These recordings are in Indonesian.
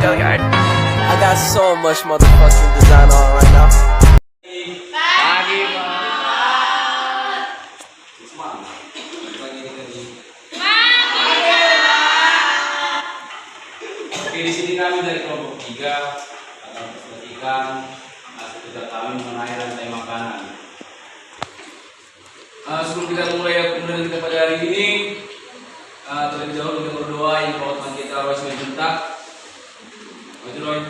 Hilliard. I got so much motherfucking design on right now. Pagi, Oke, di sini kami dari kelompok 3 akan memperhatikan hasil kerja kami mengenai rantai makanan. Sebelum kita mulai kemudian kita pada hari ini, terlebih dahulu kita berdoa yang Tuhan kita Roy Simanjuntak. Maju Roy.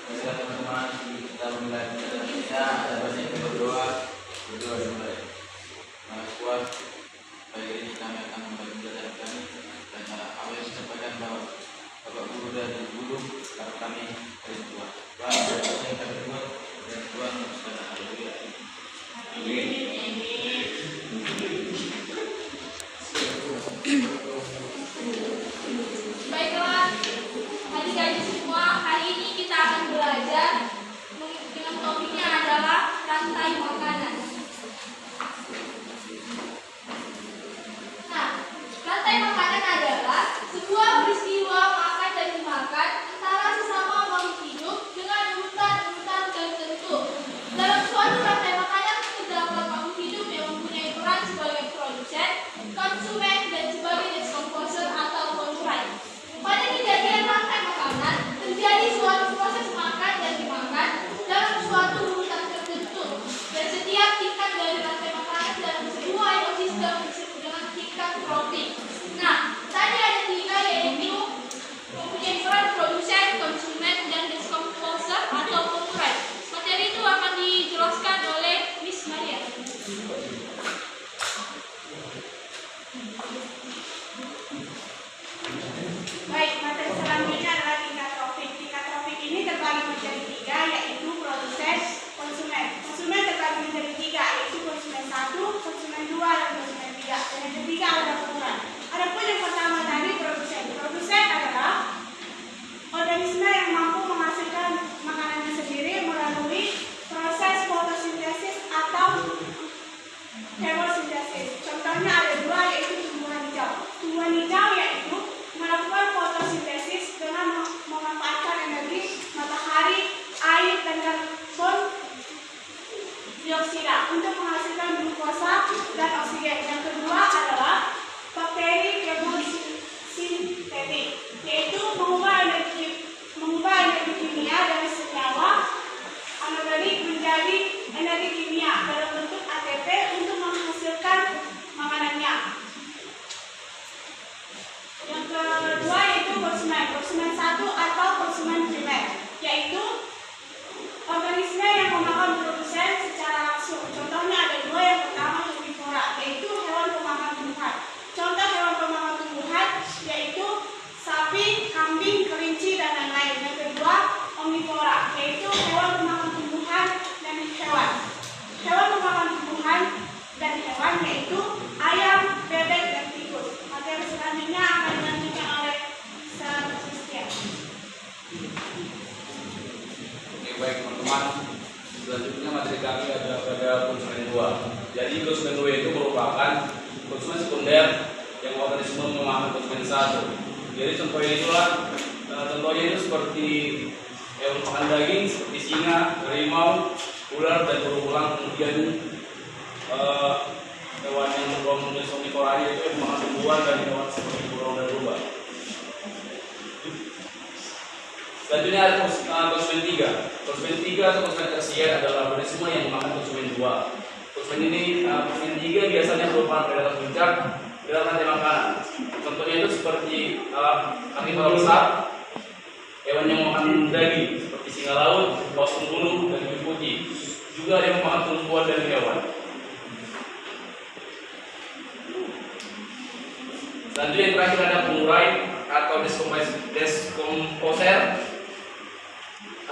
Baiklah teman-teman, kita mulai kita ada banyak berdoa dimulai. Maha kuat, pagi ini kami akan membagi pelajaran kami dan awal yang disampaikan bahwa Bapak Guru dan Guru harap kami dari Tuhan. Tuhan, apa yang kami buat dan Tuhan segala haleluya. Amin. Baiklah, adik-adik semua, hari ini kita akan belajar dengan topiknya adalah rantai makanan. Nah, rantai makanan adalah sebuah peristiwa makan dan dimakan antara sesama makhluk hidup dengan urutan-urutan tertentu. Dalam suatu rantai makanan terdapat makhluk hidup yang mempunyai peran sebagai produsen, konsumen, dan sebagai deskomposer atau pengurai. Pada kejadian rantai makanan, terjadi suatu proses makan dan dimakan dalam suatu urutan tertentu. Dan setiap tingkat dari rantai makanan dalam sebuah ekosistem disebut dengan tingkat tropik. Nah, tadi ada 3, yaitu mempunyai peran produsen, konsumen, dan deskomposer atau pengurai. Materi itu akan dijelaskan oleh Miss Maria. Baik, materi selanjutnya adalah tingkat tropik. Tingkat tropik ini terbagi menjadi 3, yaitu produsen, konsumen. Konsumen terbagi menjadi 3, yaitu konsumen 1, konsumen 2, dan konsumen 3. Dan yang ketiga adalah pengurai. Adapun yang pertama tadi produsen. Produsen adalah organisme yang mampu menghasilkan makanannya sendiri melalui proses fotosintesis atau hemosintesis. Contohnya ada 2, yaitu tumbuhan hijau. Tumbuhan hijau yaitu melakukan fotosintesis dengan memanfaatkan energi matahari, air, dan karbon dioksida untuk menghasilkan glukosa dan oksigen. Yang kedua adalah bakteri kemosintetik, yaitu mengubah energi kimia dari senyawa anorganik menjadi energi kimia dalam bentuk ATP untuk menghasilkan makanannya. Yang kedua yaitu konsumen. Konsumen 1 atau konsumen primer, yaitu organisme yang memakan produsen secara langsung. Contohnya ada 2, yang pertama herbivora, yaitu hewan pemakan tumbuhan. Contoh hewan pemakan tumbuhan yaitu sapi, kambing, kelinci, dan lain-lain. Yang kedua omnivora, yaitu hewan pemakan tumbuhan dan hewan. Hewan pemakan tumbuhan dan hewan yaitu ayam, bebek, dan tikus. Materi selanjutnya akan dilanjutkan oleh Sebastian. Oke, baik teman-teman. Selanjutnya materi kami ada pada konsumen 2. Jadi konsumen 2 itu merupakan konsumen sekunder yang organisme memakan konsumen 1. Jadi contohnya itu seperti hewan makan daging seperti singa, harimau, ular, dan berulang. Kemudian hewan yang tergolong jenis omnivora itu yang memakan tumbuhan dan hewan seperti burung dan rubah. Selanjutnya ada konsumen 3. Konsumen 3 atau konsumen tersier adalah organisme yang memakan konsumen 2. Konsumen 3 biasanya merupakan predator puncak dalam rantai makanan. Contohnya itu seperti karnivora besar, hewan yang memakan daging seperti singa laut, paus pemburu, dan hiu putih. Juga ada yang memakan tumbuhan dan hewan. Selanjutnya yang terakhir ada pengurai atau deskomposer.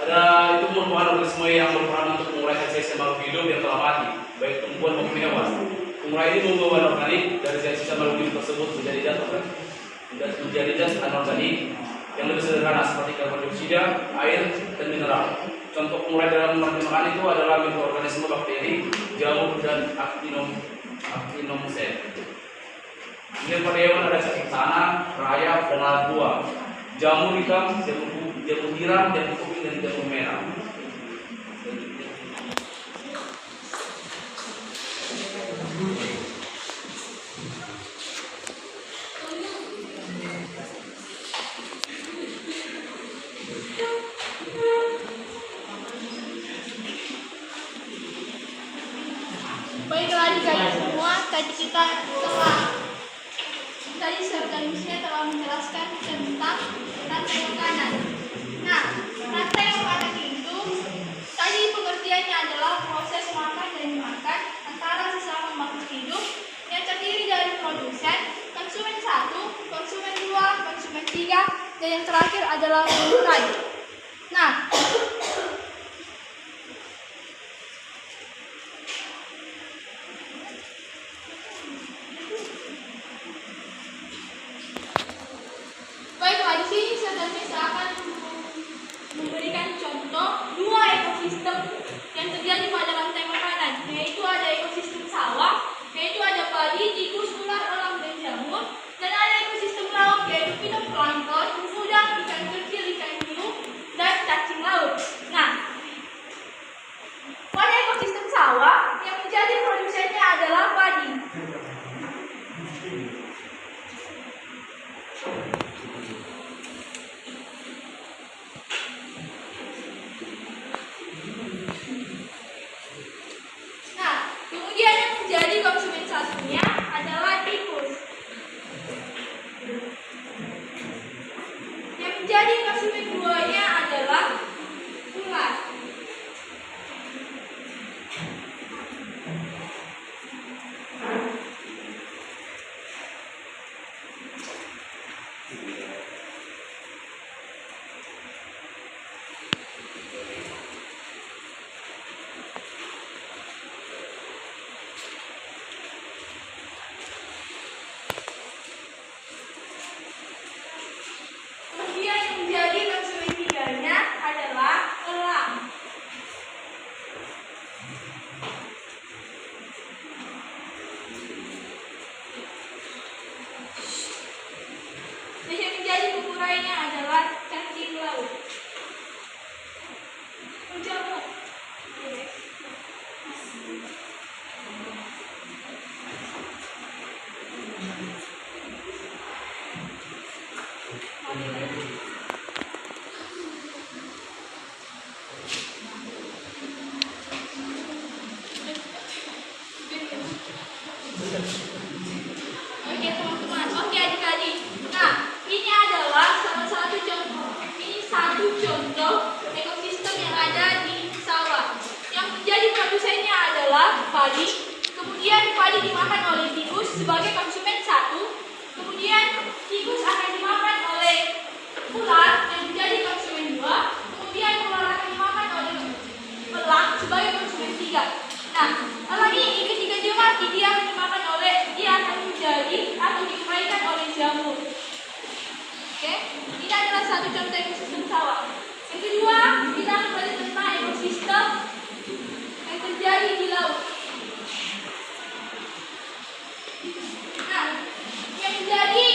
Itu merupakan organisme yang berperan untuk mengurai sisa makhluk hidup yang telah mati, baik tumbuhan maupun hewan. Pengurai ini membawa organik dari sisa makhluk hidup tersebut menjadi zat anorganik yang lebih sederhana seperti karbon dioksida, air, dan mineral. contoh mulai dalam pencernaan itu adalah mikroorganisme bakteri, jamur dan actinomyces. Kemudian pada hewan ada cacing tanah, rayap, dan lalat buah. Jamur hitam, jamur tiram, jamur kuning, dan jamur merah. Baiklah adik-adik semua, tadi kita telah menjelaskan tentang rantai makanan. Nah, rantai makanan itu tadi pengertiannya adalah proses makan dan dimakan antara sesama makhluk hidup yang terdiri dari produsen, konsumen 1, konsumen 2, konsumen 3, dan yang terakhir adalah penggunaan. Nah, baiklah, di sini saya akan memberikan contoh dua ekosistem yang terjadi pada rantai makanan, yaitu ada ekosistem sawah, yaitu ada padi, tikus, ular, elang, dan jamur, dan ada ekosistem laut, yaitu fitoplankton, udang, ikan kecil, ikan hiu, dan cacing laut. Nah, pada ekosistem sawah yang menjadi produsennya adalah padi. Jadi konsumen satunya adalah tikus. Yang menjadi konsumen duanya adalah ular. Lainnya adalah cacing laut. Jamur. Oke teman-teman, oke adik-adik. Nah, ini adalah satu contoh ekosistem yang ada di sawah. Yang menjadi produsennya adalah padi. Kemudian padi dimakan oleh tikus sebagai konsumen 1. Kemudian tikus akan dimakan oleh ular yang menjadi konsumen 2. Kemudian ular akan dimakan oleh elang sebagai konsumen 3. Nah, elang ini ketika dia mati dia akan menjadi atau dikembalikan oleh jamur. Oke, ini adalah satu contoh ekosistem sawah. Yang kedua, kita akan belajar tentang ekosistem yang terjadi di laut. Nah, yang menjadi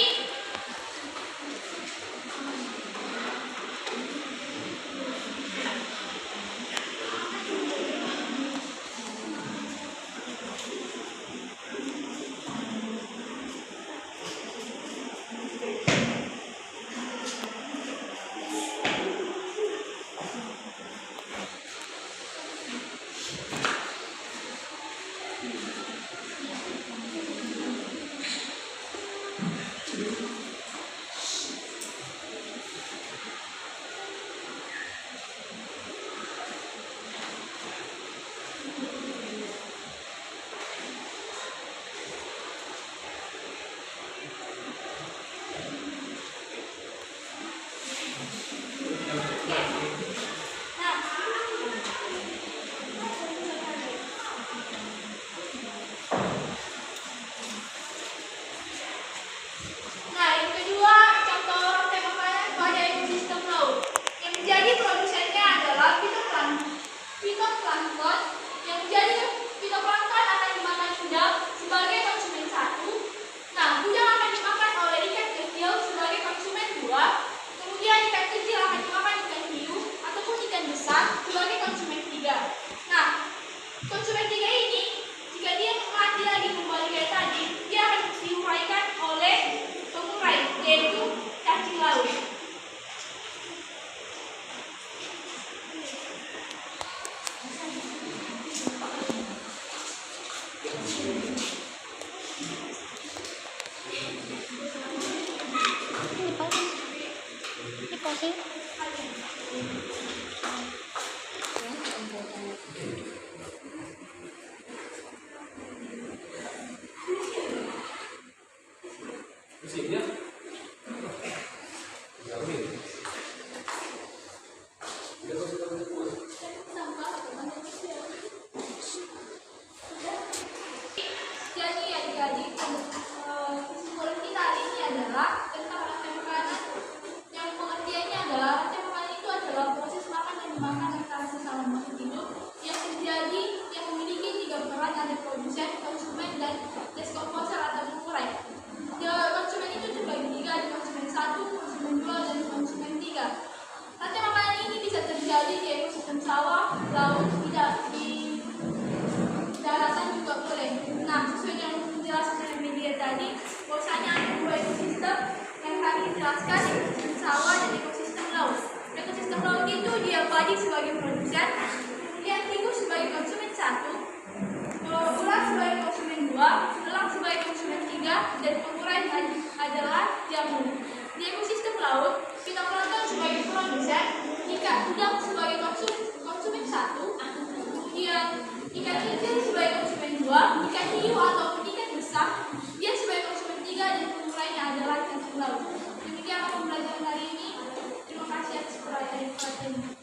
menjelaskan ekosistem sawah dan ekosistem laut. Ekosistem laut itu dia padi sebagai produsen, kemudian tikus sebagai konsumen 1, ular sebagai konsumen 2, elang sebagai konsumen 3, dan pengurai adalah jamur. Di ekosistem laut, kita plankton sebagai produsen, ikan udang sebagai konsumen 1, kemudian ikan kecil sebagai konsumen 2, ikan hiu ataupun ikan besar dia sebagai konsumen 3, dan pengurainya adalah ikan laut. Demikian pembelajaran hari ini. Terima kasih atas perhatian.